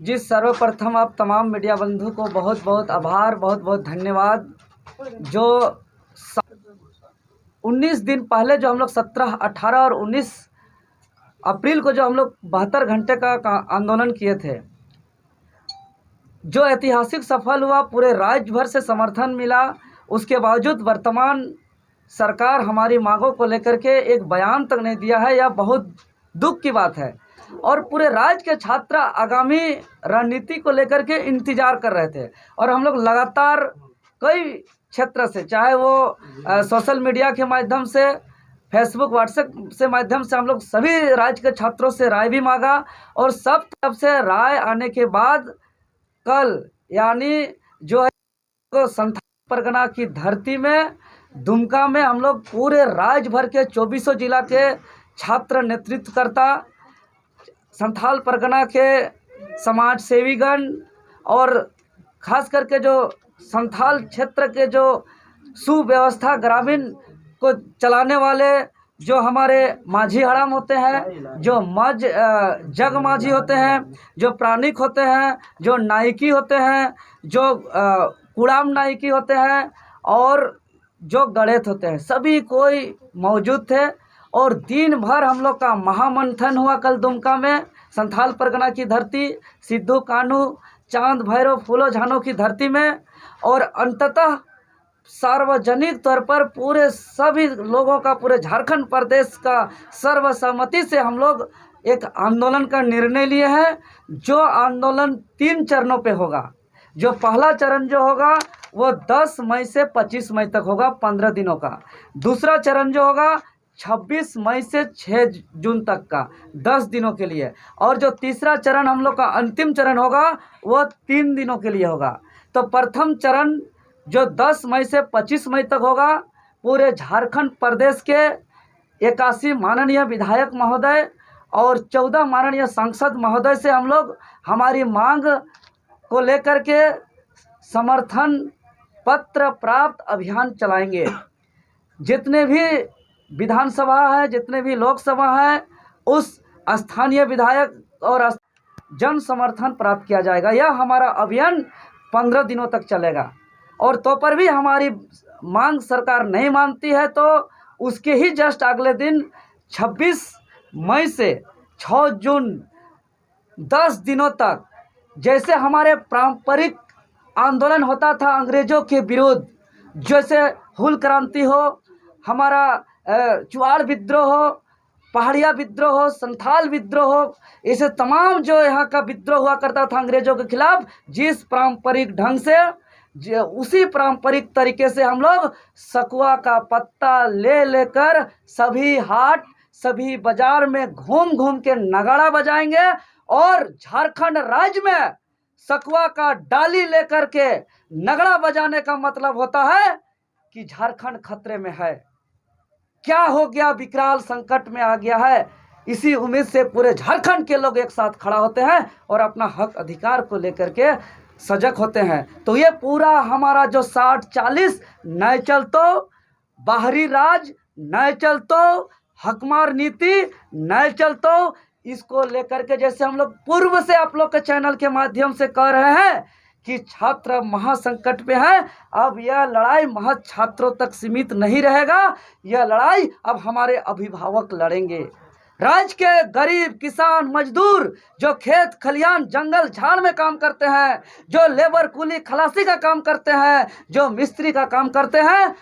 जी, सर्वप्रथम आप तमाम मीडिया बंधु को बहुत बहुत आभार, बहुत बहुत धन्यवाद। जो 19 दिन पहले जो हम लोग 17, 18 और 19 अप्रैल को जो हम लोग 72 घंटे का आंदोलन किए थे, जो ऐतिहासिक सफल हुआ, पूरे राज्य भर से समर्थन मिला। उसके बावजूद वर्तमान सरकार हमारी मांगों को लेकर के एक बयान तक नहीं दिया है। यह बहुत दुख की बात है। और पूरे राज्य के छात्र आगामी रणनीति को लेकर के इंतजार कर रहे थे। और हम लोग लगातार कई क्षेत्र से, चाहे वो सोशल मीडिया के माध्यम से, फेसबुक, व्हाट्सएप से माध्यम से, हम लोग सभी राज्य के छात्रों से राय भी मांगा। और सब तरफ से राय आने के बाद कल यानी जो है तो संथाल परगना की धरती में दुमका में हम लोग पूरे राज्य भर के 24 जिला के छात्र नेतृत्वकर्ता, संथाल परगना के समाज सेवीगण और खास करके जो संथाल क्षेत्र के जो सुव्यवस्था ग्रामीण को चलाने वाले जो हमारे माझी हड़ाम होते हैं, जो जग माझी होते हैं, जो प्राणिक होते हैं, जो नायकी होते हैं, जो कुड़ाम नायकी होते हैं और जो गणेश होते हैं, सभी कोई मौजूद थे। और दिन भर हम लोग का महामंथन हुआ कल दुमका में, संथाल परगना की धरती, सिद्धू कान्हू, चांद भैरव, फूलो झानो की धरती में। और अंततः सार्वजनिक तौर पर पूरे सभी लोगों का, पूरे झारखंड प्रदेश का सर्वसम्मति से हम लोग एक आंदोलन का निर्णय लिए हैं। जो आंदोलन 3 चरणों पे होगा। जो पहला चरण जो होगा वो 10 मई से 25 मई तक होगा, 15 दिनों का। दूसरा चरण जो होगा 26 मई से 6 जून तक का, 10 दिनों के लिए। और जो तीसरा चरण हम लोग का अंतिम चरण होगा वो 3 दिनों के लिए होगा। तो प्रथम चरण जो 10 मई से 25 मई तक होगा, पूरे झारखंड प्रदेश के 81 माननीय विधायक महोदय और 14 माननीय सांसद महोदय से हम लोग हमारी मांग को लेकर के समर्थन पत्र प्राप्त अभियान चलाएंगे। जितने भी विधानसभा है, जितने भी लोकसभा है, उस स्थानीय विधायक और जन समर्थन प्राप्त किया जाएगा। यह हमारा अभियान 15 दिनों तक चलेगा। और तो पर भी हमारी मांग सरकार नहीं मानती है तो उसके ही जस्ट अगले दिन 26 मई से 6 जून 10 दिनों तक, जैसे हमारे पारंपरिक आंदोलन होता था अंग्रेजों के विरुद्ध, जैसे हुल क्रांति हो, हमारा चुआड़ विद्रोह हो, पहाड़िया विद्रोह हो, संथाल विद्रोह हो, ऐसे तमाम जो यहाँ का विद्रोह हुआ करता था अंग्रेजों के खिलाफ, जिस पारंपरिक ढंग से, उसी पारंपरिक तरीके से हम लोग सकुआ का पत्ता ले लेकर सभी हाट, सभी बाजार में घूम घूम के नगाड़ा बजाएंगे। और झारखंड राज्य में सकुआ का डाली लेकर के नगड़ा बजाने का मतलब होता है कि झारखंड खतरे में है, क्या हो गया, विकराल संकट में आ गया है। इसी उम्मीद से पूरे झारखंड के लोग एक साथ खड़ा होते हैं और अपना हक अधिकार को लेकर के सजग होते हैं। तो ये पूरा हमारा जो 60-40 नए चलतो, बाहरी राज नए चलतो, हकमार नीति नए चलतो, इसको लेकर के जैसे हम लोग पूर्व से आप लोग के चैनल के माध्यम से कह रहे हैं कि छात्र महासंकट पे है, अब यह लड़ाई महज छात्रों तक सीमित नहीं रहेगा। यह लड़ाई अब हमारे अभिभावक लड़ेंगे। राज्य के गरीब किसान मजदूर जो खेत खलियान जंगल झाड़ में काम करते हैं, जो लेबर कूली खलासी का काम करते हैं, जो मिस्त्री का काम करते हैं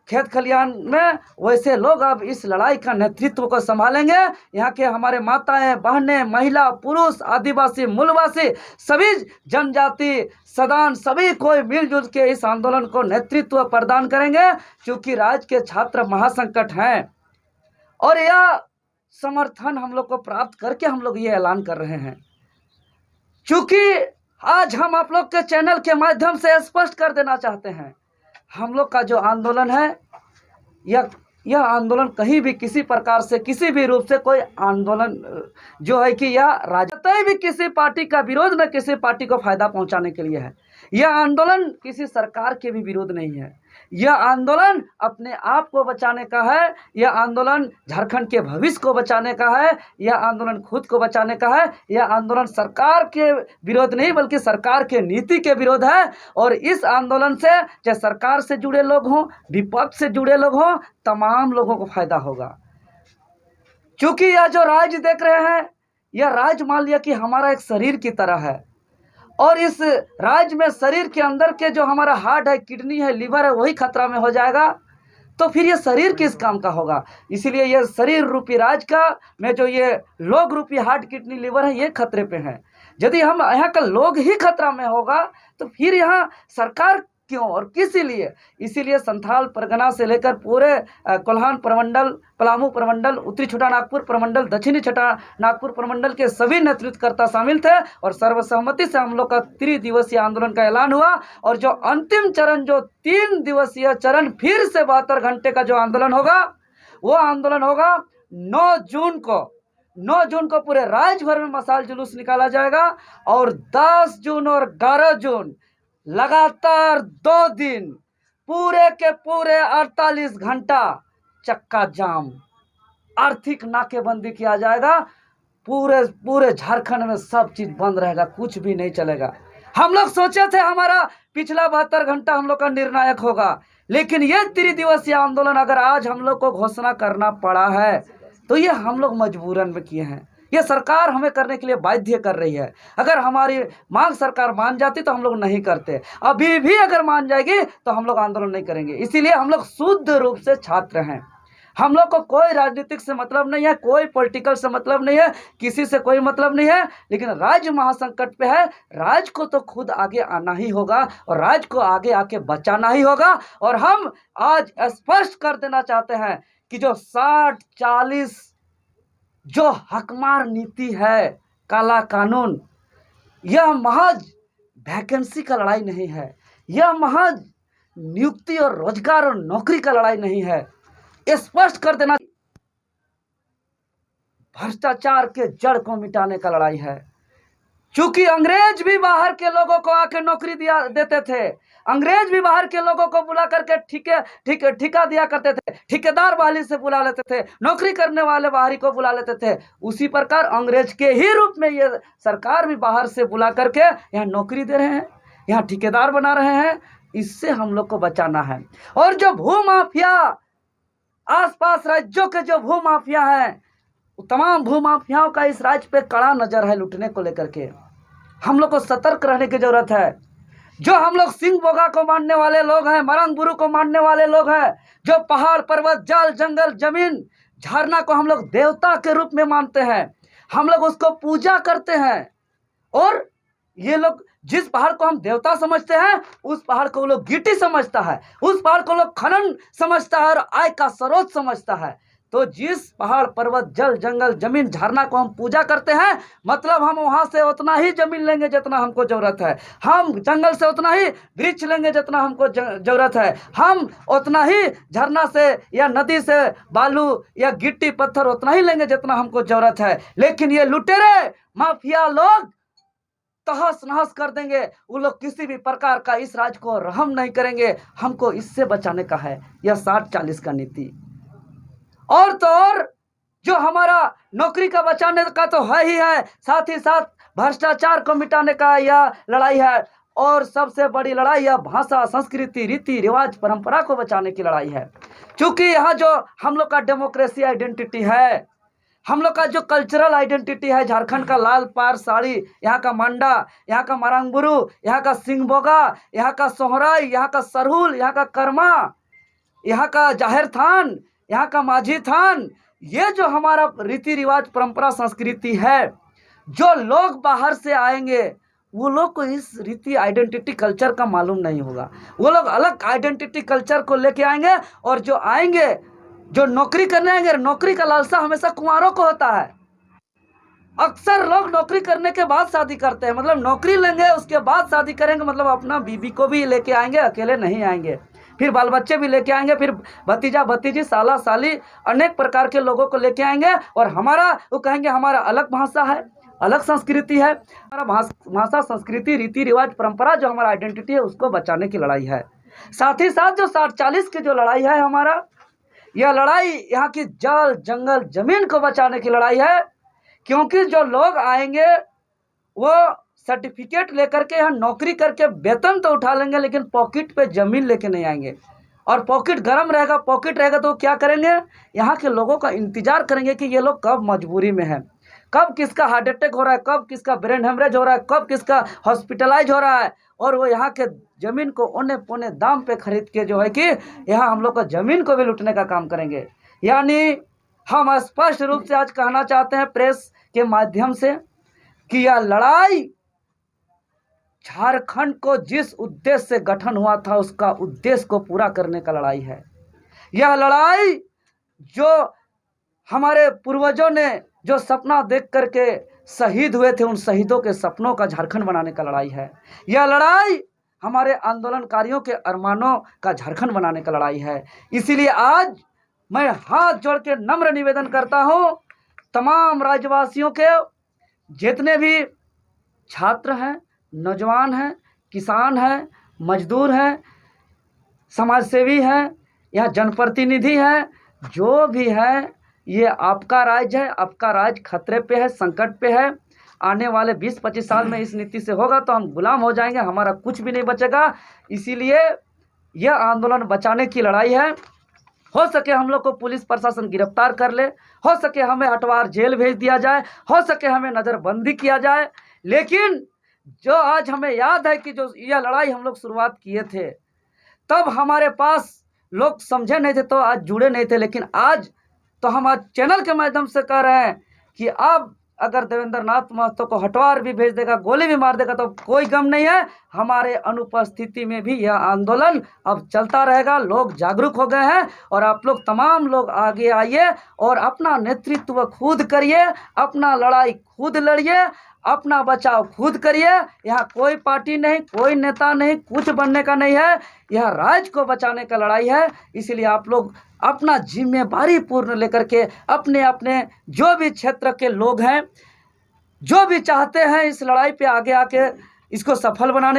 खेत खलियान में, वैसे लोग अब इस लड़ाई का नेतृत्व को संभालेंगे। यहाँ के हमारे माताएं, बहनें, महिला, पुरुष, आदिवासी, मूलवासी, सभी जनजाति, सदान, सभी कोई मिलजुल के इस आंदोलन को नेतृत्व प्रदान करेंगे। क्योंकि राज्य के छात्र महासंकट हैं और यह समर्थन हम लोग को प्राप्त करके हम लोग ये ऐलान कर रहे हैं। क्योंकि आज हम आप लोग के चैनल के माध्यम से स्पष्ट कर देना चाहते हैं, हम लोग का जो आंदोलन है, यह आंदोलन कहीं भी किसी प्रकार से, किसी भी रूप से कोई आंदोलन जो है कि यह राजनीति भी किसी पार्टी का विरोध न किसी पार्टी को फायदा पहुंचाने के लिए है। यह आंदोलन किसी सरकार के भी विरोध नहीं है। यह आंदोलन अपने आप को बचाने का है। यह आंदोलन झारखंड के भविष्य को बचाने का है। यह आंदोलन खुद को बचाने का है। यह आंदोलन सरकार के विरोध नहीं बल्कि सरकार के नीति के विरोध है। और इस आंदोलन से चाहे सरकार से जुड़े लोग हों, विपक्ष से जुड़े लोग हों, तमाम लोगों को फायदा होगा। क्योंकि यह जो राज्य देख रहे हैं, यह राज्य मान लिया कि हमारा एक शरीर की तरह है। और इस राज्य में शरीर के अंदर के जो हमारा हार्ट है, किडनी है, लीवर है, वही खतरा में हो जाएगा तो फिर ये शरीर किस काम का होगा। इसीलिए ये शरीर रूपी राज्य का में जो ये लोग रूपी हार्ट, किडनी, लीवर है, ये खतरे पे हैं। यदि हम यहाँ का लोग ही खतरा में होगा तो फिर यहाँ सरकार क्यों और किस लिए। इसीलिए संथाल परगना से लेकर पूरे कोल्हान प्रमंडल, पलामू प्रमंडल, उत्तरी छोटा नागपुर प्रमंडल, दक्षिणी छोटा नागपुर प्रमंडल के सभी नेतृत्वकर्ता शामिल थे और सर्वसम्मति से हम लोग का 3 दिवसीय आंदोलन का ऐलान हुआ। और जो अंतिम चरण, जो 3 दिवसीय चरण, फिर से 72 घंटे का जो आंदोलन होगा, वो आंदोलन होगा 9 जून को। 9 जून को पूरे राज्य भर में मशाल जुलूस निकाला जाएगा और 10 जून और 11 जून लगातार 2 दिन पूरे के पूरे 48 घंटा चक्का जाम, आर्थिक नाकेबंदी किया जाएगा। पूरे झारखंड में सब चीज बंद रहेगा, कुछ भी नहीं चलेगा। हम लोग सोचे थे हमारा पिछला 72 घंटा हम लोग का निर्णायक होगा, लेकिन ये 3 दिवसीय आंदोलन अगर आज हम लोग को घोषणा करना पड़ा है तो ये हम लोग मजबूरन में किए हैं। ये सरकार हमें करने के लिए बाध्य कर रही है। अगर हमारी मांग सरकार मान जाती तो हम लोग नहीं करते। अभी भी अगर मान जाएगी तो हम लोग आंदोलन नहीं करेंगे। इसीलिए हम लोग शुद्ध रूप से छात्र हैं। हम लोग को कोई राजनीतिक से मतलब नहीं है, कोई पॉलिटिकल से मतलब नहीं है, किसी से कोई मतलब नहीं है। लेकिन राज्य महासंकट पे है, राज्य को तो खुद आगे आना ही होगा और राज्य को आगे आके बचाना ही होगा। और हम आज स्पष्ट कर देना चाहते हैं कि जो 60-40 जो हकमार नीति है, काला कानून, यह महज वैकेंसी का लड़ाई नहीं है, यह महज नियुक्ति और रोजगार और नौकरी का लड़ाई नहीं है। स्पष्ट कर देना, भ्रष्टाचार के जड़ को मिटाने का लड़ाई है। क्योंकि अंग्रेज भी बाहर के लोगों को आके नौकरी देते थे, अंग्रेज भी बाहर के लोगों को बुला करके ठिका दिया करते थे, ठेकेदार बहाली से बुला लेते थे, नौकरी करने वाले बाहरी को बुला लेते थे। उसी प्रकार अंग्रेज के ही रूप में ये सरकार भी बाहर से बुला करके यहाँ नौकरी दे रहे हैं, यहाँ ठेकेदार बना रहे हैं। इससे हम लोग को बचाना है। और जो भूमाफिया, आसपास राज्यों के जो भूमाफिया हैं, तमाम भूमाफियाओं का इस राज्य पे कड़ा नजर है लूटने को लेकर के। हम लोग को सतर्क रहने की जरूरत है। जो हम लोग सिंह बोगा को मानने वाले लोग हैं, मरंगबुरु को मानने वाले लोग हैं, जो पहाड़, पर्वत, जल, जंगल, जमीन, झरना को हम लोग देवता के रूप में मानते हैं, हम लोग उसको पूजा करते हैं। और ये लोग जिस पहाड़ को हम देवता समझते हैं, उस पहाड़ को वो लोग गिट्टी समझता है, उस पहाड़ को लोग खनन समझता है और आय का स्रोत समझता है। तो जिस पहाड़, पर्वत, जल, जंगल, जमीन, झरना को हम पूजा करते हैं, मतलब हम वहां से उतना ही जमीन लेंगे जितना हमको जरूरत है, हम जंगल से उतना ही वृक्ष लेंगे जितना हमको जरूरत है, हम उतना ही झरना से या नदी से बालू या गिट्टी पत्थर उतना ही लेंगे जितना हमको जरूरत है। लेकिन ये लुटेरे माफिया लोग तहस नहस कर देंगे। वो लोग किसी भी प्रकार का इस राज्य को रहम नहीं करेंगे। हमको इससे बचाने का है यह 60-40 का नीति। और तो और जो हमारा नौकरी का बचाने का तो है ही है, साथ ही साथ भ्रष्टाचार को मिटाने का यह लड़ाई है। और सबसे बड़ी लड़ाई यह भाषा, संस्कृति, रीति रिवाज, परंपरा को बचाने की लड़ाई है। क्योंकि यहाँ जो हम लोग का डेमोक्रेसी आइडेंटिटी है, हम लोग का जो कल्चरल आइडेंटिटी है, झारखंड का लाल पार साड़ी, यहाँ का मंडा, यहाँ का मरंगबुरु, यहाँ का सिंहबोगा, यहाँ का सोहराई, यहाँ का सरहुल, यहाँ का कर्मा, यहाँ का जाहिर थान, यहाँ का माझी थान, ये जो हमारा रीति रिवाज, परंपरा, संस्कृति है, जो लोग बाहर से आएंगे वो लोग को इस रीति आइडेंटिटी कल्चर का मालूम नहीं होगा। वो लोग अलग आइडेंटिटी कल्चर को लेके आएंगे। और जो आएंगे, जो नौकरी करने आएंगे, नौकरी का लालसा हमेशा कुंवारों को होता है। अक्सर लोग नौकरी करने के बाद शादी करते हैं, मतलब नौकरी लेंगे उसके बाद शादी करेंगे, मतलब अपना बीवी को भी लेके आएंगे, अकेले नहीं आएंगे, फिर बाल बच्चे भी लेके आएंगे, फिर भतीजा भतीजी, साला साली, अनेक प्रकार के लोगों को लेके आएंगे। और हमारा वो कहेंगे हमारा अलग भाषा है, अलग संस्कृति है। हमारा भाषा, संस्कृति, रीति रिवाज, परंपरा, जो हमारा आइडेंटिटी है, उसको बचाने की लड़ाई है। साथ ही साथ जो 60-40 की जो लड़ाई है हमारा, यह लड़ाई यहाँ की जल, जंगल, जमीन को बचाने की लड़ाई है। क्योंकि जो लोग आएंगे वो सर्टिफिकेट लेकर के यहाँ नौकरी करके वेतन तो उठा लेंगे, लेकिन पॉकेट पे ज़मीन लेके नहीं आएंगे। और पॉकेट गर्म रहेगा, पॉकेट रहेगा तो क्या करेंगे, यहाँ के लोगों का इंतज़ार करेंगे कि ये लोग कब मजबूरी में हैं, कब किसका हार्ट अटैक हो रहा है, कब किसका ब्रेन हेमरेज हो रहा है, कब किसका हॉस्पिटलाइज हो रहा है। और वो यहाँ के ज़मीन को औने पौने दाम पे खरीद के जो है कि यहाँ हम लोग का ज़मीन को भी लूटने का काम करेंगे। यानी हम स्पष्ट रूप से आज कहना चाहते हैं प्रेस के माध्यम से कि यह लड़ाई झारखंड को जिस उद्देश्य से गठन हुआ था, उसका उद्देश्य को पूरा करने का लड़ाई है। यह लड़ाई जो हमारे पूर्वजों ने जो सपना देख करके शहीद हुए थे, उन शहीदों के सपनों का झारखंड बनाने का लड़ाई है। यह लड़ाई हमारे आंदोलनकारियों के अरमानों का झारखंड बनाने का लड़ाई है। इसीलिए आज मैं हाथ जोड़ के नम्र निवेदन करता हूँ तमाम राज्यवासियों के, जितने भी छात्र हैं, नौजवान हैं, किसान हैं, मजदूर हैं, समाजसेवी हैं, यहाँ जनप्रतिनिधि हैं, जो भी है, ये आपका राज्य है। आपका राज्य खतरे पे है, संकट पे है। आने वाले 20-25 साल में इस नीति से होगा तो हम गुलाम हो जाएंगे, हमारा कुछ भी नहीं बचेगा। इसीलिए यह आंदोलन बचाने की लड़ाई है। हो सके हम लोग को पुलिस प्रशासन गिरफ्तार कर ले, हो सके हमें हटवार जेल भेज दिया जाए, हो सके हमें नज़रबंदी किया जाए, लेकिन जो आज हमें याद है कि जो यह लड़ाई हम लोग शुरुआत किए थे, तब हमारे पास लोग समझे नहीं थे, तो आज जुड़े नहीं थे। लेकिन आज तो हम आज चैनल के माध्यम से कह रहे हैं कि अब अगर देवेंद्र नाथ महतो को हटवार भी भेज देगा, गोली भी मार देगा, तो कोई गम नहीं है। हमारे अनुपस्थिति में भी यह आंदोलन अब चलता रहेगा। लोग जागरूक हो गए हैं और आप लोग तमाम लोग आगे आइए और अपना नेतृत्व खुद करिए, अपना लड़ाई खुद लड़िए, अपना बचाव खुद करिए। यहाँ कोई पार्टी नहीं, कोई नेता नहीं, कुछ बनने का नहीं है। यह राज्य को बचाने का लड़ाई है। इसलिए आप लोग अपना जिम्मेदारी पूर्ण लेकर के अपने अपने जो भी क्षेत्र के लोग हैं, जो भी चाहते हैं इस लड़ाई पे आगे आके इसको सफल बनाने